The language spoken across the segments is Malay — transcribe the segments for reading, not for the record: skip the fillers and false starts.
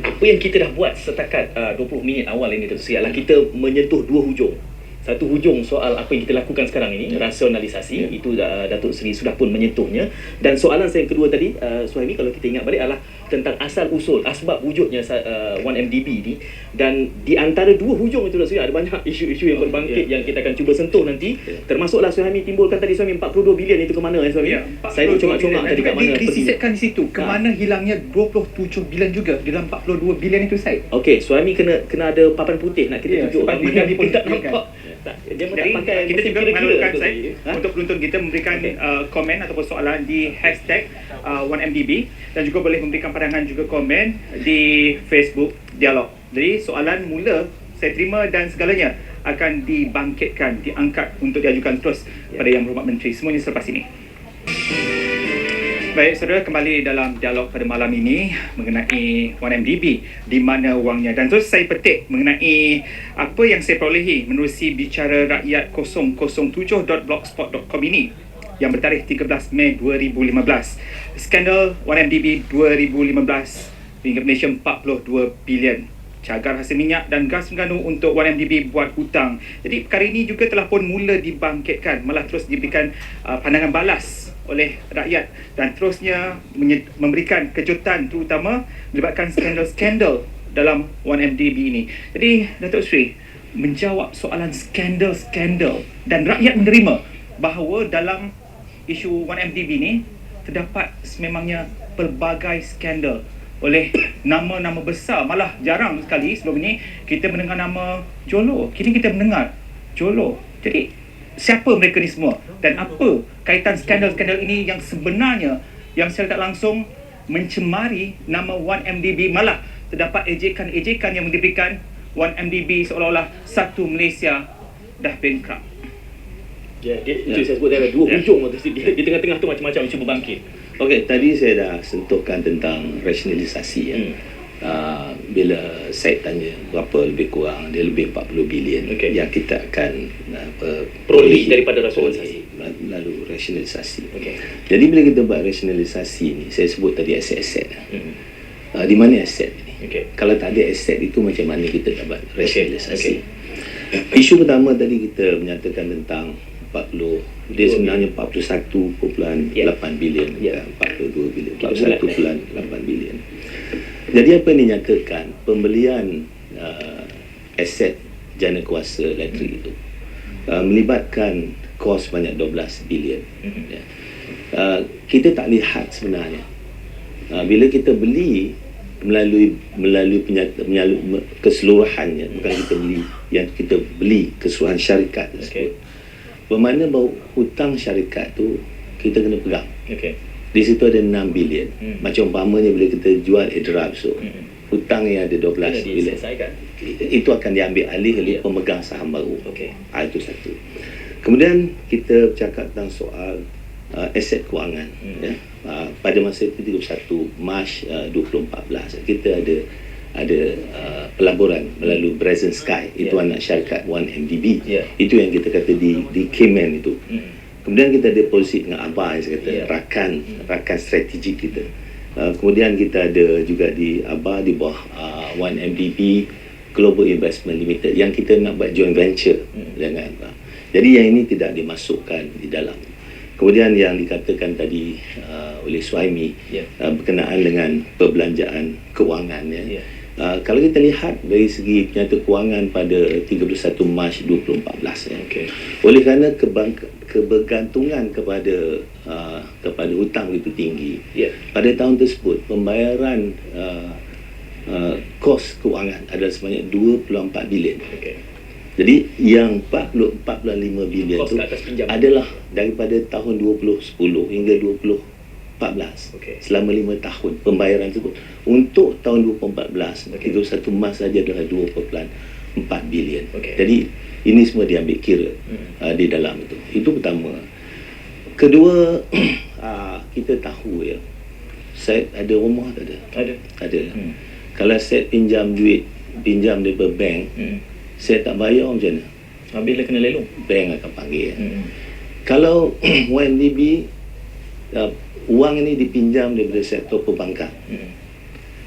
apa yang kita dah buat setakat 20 minit awal ini Datuk Seri adalah kita menyentuh dua hujung. Satu hujung soal apa yang kita lakukan sekarang ini, rasionalisasi, itu Datuk Seri sudah pun menyentuhnya. Dan soalan saya yang kedua tadi, Suhaimi, kalau kita ingat balik, adalah tentang asal usul, asbab wujudnya 1MDB ni. Dan di antara dua hujung itu Datuk Seri, ada banyak isu-isu yang berbangkit yang kita akan cuba sentuh nanti. Termasuklah Suhaimi timbulkan tadi, Suhaimi, 42 bilion itu ke mana Suhaimi? Saya tu congak-congak tadi kat mana. Disisipkan di situ, ke mana hilangnya 27 bilion juga dalam 42 bilion itu, Syed? Okey, Suhaimi kena ada papan putih nak kita tunjuk. Sebab Mana dia tidak dipolitikkan. nampak. Dia Jadi kita juga mengalurkan, Syed, untuk penonton kita memberikan komen ataupun soalan di hashtag 1MDB, dan juga boleh memberikan pandangan juga komen di Facebook Dialog. Jadi soalan mula saya terima dan segalanya akan dibangkitkan, diangkat untuk diajukan terus pada Yang Berhormat Menteri. Semuanya selepas ini. Baik, saudara, kembali dalam dialog pada malam ini mengenai 1MDB, di mana wangnya. Dan terus saya petik mengenai apa yang saya perolehi menerusi bicara rakyat 007.blogspot.com ini yang bertarikh 13 Mei 2015. Skandal 1MDB 2015, ringgit Malaysia 42 bilion. Cagar hasil minyak dan gas mengganu untuk 1MDB buat hutang. Jadi perkara ini juga telah pun mula dibangkitkan, malah terus diberikan pandangan balas oleh rakyat, dan terusnya memberikan kejutan, terutama melibatkan skandal-skandal dalam 1MDB ini. Jadi Datuk Seri menjawab soalan skandal-skandal dan rakyat menerima bahawa dalam isu 1MDB ini terdapat sememangnya pelbagai skandal oleh nama-nama besar. Malah jarang sekali sebelum ini kita mendengar nama Jolo. Kini kita mendengar Jolo. Jadi siapa mereka ni semua dan apa kaitan skandal-skandal ini yang sebenarnya yang secara tak langsung mencemari nama 1MDB, malah terdapat ejekan-ejekan yang diberikan 1MDB seolah-olah satu Malaysia dah bankrupt. Itu saya sebut dia ada dua hujung tu. Di tengah-tengah tu macam-macam cuba bangkit. Okey, tadi saya dah sentuhkan tentang rasionalisasi ya. Bila saya tanya berapa lebih kurang, dia lebih 40 bilion yang kita akan peroleh daripada rasionalisasi lalu rasionalisasi. Okey. Jadi bila kita buat rasionalisasi ni, saya sebut tadi aset-aset. Di mana aset ni? Kalau tak ada aset itu, macam mana kita dapat rasionalisasi? Isu pertama tadi kita menyatakan tentang 40, dia sebenarnya 41.8 bilion, 42 bilion, 41.8 bilion. Jadi apa yang dinyatakan, pembelian aset jana kuasa elektrik itu melibatkan kos banyak 12 bilion. Kita tak lihat sebenarnya bila kita beli melalui keseluruhannya, bukan kita beli yang kita beli keseluruhan syarikat tersebut. Bermakna bahawa hutang syarikat tu kita kena pegang. Di situ ada 6 bilion. Macam umpamanya bila kita jual Edra besok, hutang yang ada 12 bilion, itu akan diambil alih oleh pemegang saham baru. Itu satu. Kemudian kita bercakap tentang soal aset kewangan. Pada masa itu 31 Mac 2014 kita ada pelaburan melalui Brazen Sky, itu anak syarikat 1MDB. Itu yang kita kata di Cayman itu. Kemudian kita deposit dengan ABA, saya kata rakan strategik kita. Kemudian kita ada juga di ABA di bawah 1MDB Global Investment Limited yang kita nak buat joint venture dengan ABA. Jadi yang ini tidak dimasukkan di dalam. Kemudian yang dikatakan tadi oleh Suhaimi berkenaan dengan perbelanjaan kewangan kalau kita lihat dari segi penyata kewangan pada 31 Mac 2014 oleh kerana kebergantungan kepada hutang itu tinggi, pada tahun tersebut pembayaran kos kewangan adalah sebanyak 24 bilion. Jadi yang 45 bilion itu adalah daripada tahun 2010 hingga 2014. Selama 5 tahun pembayaran tersebut. Untuk tahun 2014, 31 Mac saja adalah 2.4 bilion. Jadi ini semua diambil kira di dalam itu. Itu pertama. Kedua, kita tahu ya, Syed ada rumah tak ada? Ada. Kalau Syed pinjam daripada bank, saya tak bayar macam mana? Bila kena lelong, bank akan panggil. Kalau 1MDB wang ini dipinjam daripada sektor perbankan,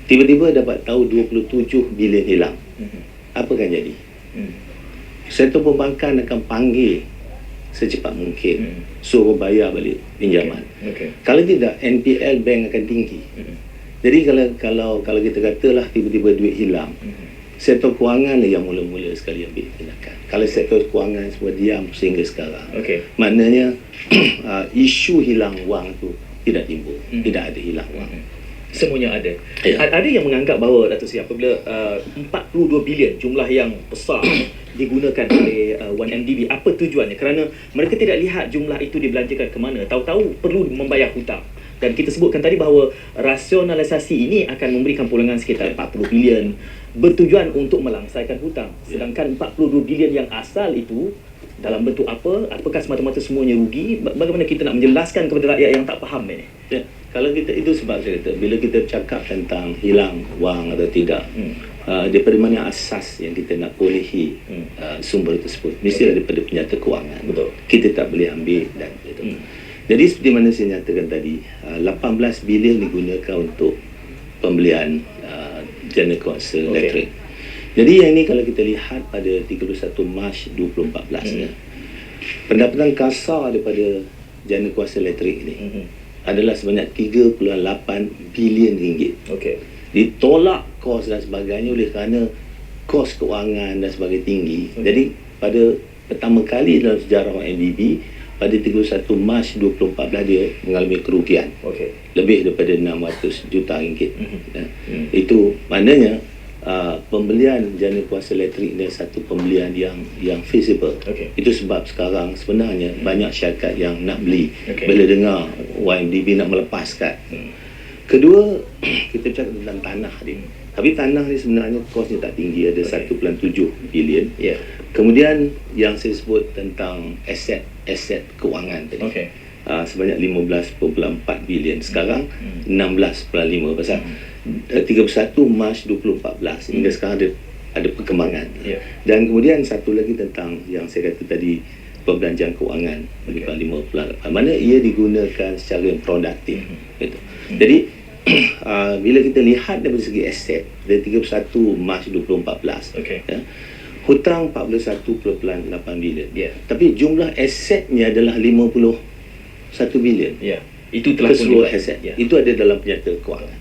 Tiba-tiba dapat tahu 27 bilion hilang. Apa akan jadi? Sektor perbankan akan panggil secepat mungkin, suruh bayar balik pinjaman. Kalau tidak, NPL bank akan tinggi. Jadi kalau kita katalah tiba-tiba duit hilang, sektor kewangan yang mula-mula sekali ambil tindakan. Kalau sektor kewangan semua diam sehingga sekarang, maknanya isu hilang wang tu tidak timbul, tidak ada hilang wang. Semuanya ada. Ya. Ada yang menganggap bahawa Datuk Seri apabila 42 bilion jumlah yang besar digunakan oleh 1MDB, apa tujuannya? Kerana mereka tidak lihat jumlah itu dibelanjakan ke mana. Tahu-tahu perlu membayar hutang. Dan kita sebutkan tadi bahawa rasionalisasi ini akan memberikan pulangan sekitar 40 bilion bertujuan untuk melangsaikan hutang. Sedangkan 42 bilion yang asal itu dalam bentuk apa? Apakah semata-mata semuanya rugi? Bagaimana kita nak menjelaskan kepada rakyat yang tak faham ini? Ya, kalau kita itu sebab saya kata bila kita cakap tentang hilang wang atau tidak, daripada mana asas yang kita nak bolehi sumber tersebut, mesti daripada penyata kewangan. Betul. Kita tak boleh ambil dan itu. Jadi seperti mana saya nyatakan tadi, 18 bilion digunakan untuk pembelian jana kuasa elektrik. Jadi yang ini kalau kita lihat pada 31 Mac 2014, pendapatan kasar daripada jana kuasa elektrik ini adalah sebanyak 3.8 bilion ringgit. Ditolak kos dan sebagainya oleh kerana kos kewangan dan sebagainya tinggi. Jadi pada pertama kali dalam sejarah NDB, pada 31 Mac 2014 dia mengalami kerugian lebih daripada 600 juta ringgit. Itu maknanya pembelian jana kuasa elektrik adalah satu pembelian yang feasible. Itu sebab sekarang sebenarnya banyak syarikat yang nak beli bila dengar YMDB nak melepaskan. Kedua, kita cakap tentang tanah ni. Tapi tanah ni sebenarnya kosnya tak tinggi, ada 1.7 bilion. Kemudian yang saya sebut tentang aset kewangan tadi, sebanyak 15.4 bilion. Sekarang 16.5 pasal 31 Mac 2014 hingga sekarang ada perkembangan. Dan kemudian satu lagi tentang yang saya kata tadi, perbelanjaan kewangan bagi 5.8, mana ia digunakan secara yang produktif. Jadi bila kita lihat dari segi aset dari 31 Mac 2014, hutang 41.8 bilion. Tapi jumlah asetnya adalah 51 bilion. Itu telah pun keseluruhan aset. Itu ada dalam penyata kewangan.